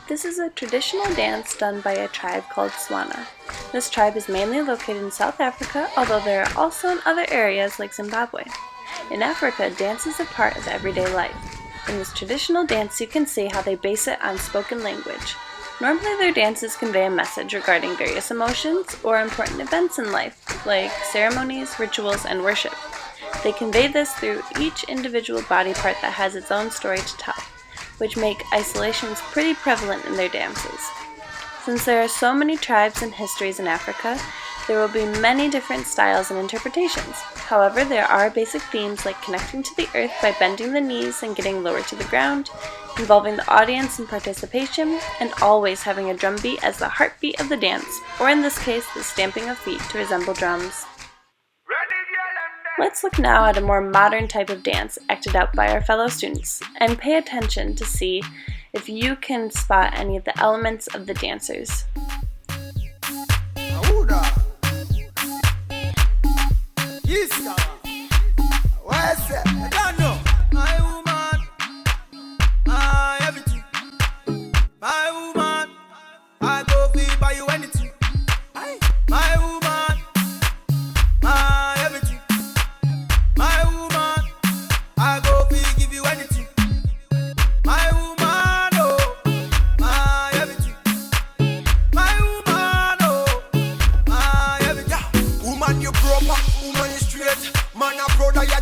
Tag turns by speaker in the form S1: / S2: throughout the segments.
S1: This is a traditional dance done by a tribe called Tswana. This tribe is mainly located in South Africa, although they are also in other areas like Zimbabwe. In Africa, dance is a part of everyday life. In this traditional dance, you can see how they base it on spoken language. Normally their dances convey a message regarding various emotions or important events in life, like ceremonies, rituals, and worship. They convey this through each individual body part that has its own story to tell, which make isolations pretty prevalent in their dances. Since there are so many tribes and histories in Africa, there will be many different styles and interpretations. However, there are basic themes like connecting to the earth by bending the knees and getting lower to the ground, involving the audience in participation, and always having a drum beat as the heartbeat of the dance, or in this case, the stamping of feet to resemble drums. Let's look now at a more modern type of dance acted out by our fellow students, and pay attention to see if you can spot any of the elements of the dancers.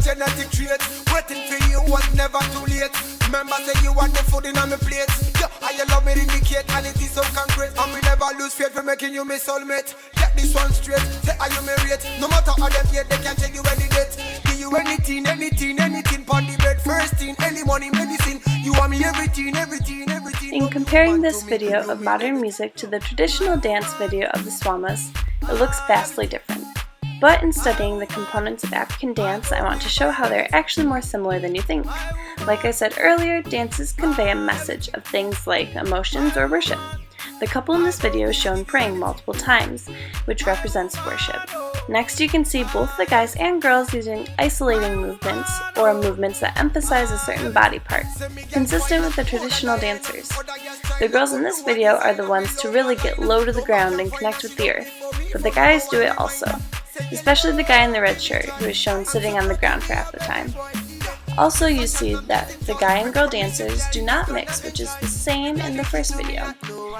S2: Genetic trait, waiting for you was never too late. Remember say you want the food in on my plate. Yeah, I love me indicate and it is so concrete. And we never lose faith for making you my soulmate. Get this one straight, say are you married? No matter how them yet they can tell you any date. Give you anything, pon the bed. First thing, early morning medicine. You want me everything.
S1: In comparing this video of modern music to the traditional dance video of the Tswanas, it looks vastly different. But in studying the components of African dance, I want to show how they're actually more similar than you think. Like I said earlier, dances convey a message of things like emotions or worship. The couple in this video is shown praying multiple times, which represents worship. Next, you can see both the guys and girls using isolating movements, or movements that emphasize a certain body part, consistent with the traditional dancers. The girls in this video are the ones to really get low to the ground and connect with the earth, but the guys do it also. Especially the guy in the red shirt, who is shown sitting on the ground for half the time. Also, you see that the guy and girl dancers do not mix, which is the same in the first video.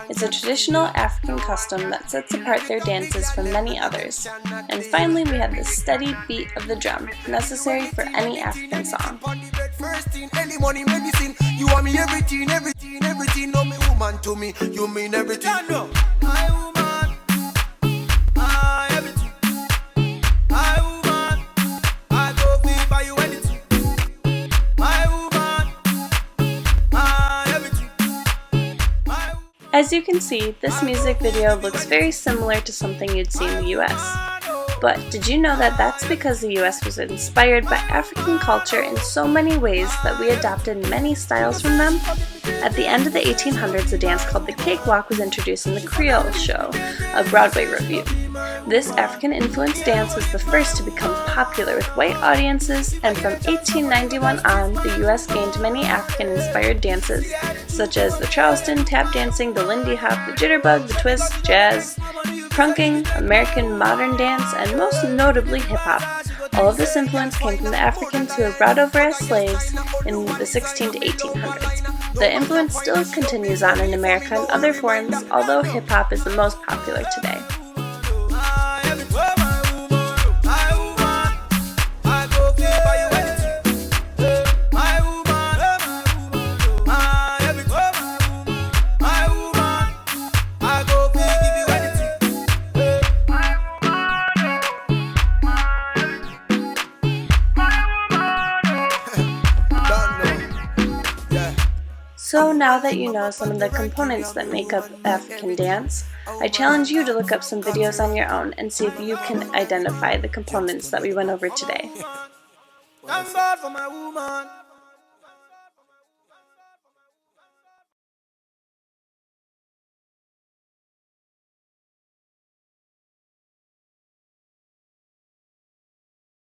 S1: It's a traditional African custom that sets apart their dances from many others. And finally, we have the steady beat of the drum, necessary for any African song.
S2: You want me everything, no me woman to me, you mean everything.
S1: As you can see, this music video looks very similar to something you'd see in the US. But did you know that that's because the US was inspired by African culture in so many ways that we adopted many styles from them? At the end of the 1800s, a dance called the cakewalk was introduced in the Creole show, a Broadway revue. This African-influenced dance was the first to become popular with white audiences, and from 1891 on, the US gained many African-inspired dances, such as the Charleston, tap dancing, the Lindy Hop, the jitterbug, the twist, jazz, crunking, American modern dance, and most notably hip-hop. All of this influence came from the Africans who were brought over as slaves in the 16 to 1800s. The influence still continues on in America in other forms, although hip-hop is the most popular today. So now that you know some of the components that make up African dance, I challenge you to look up some videos on your own and see if you can identify the components that we went over today.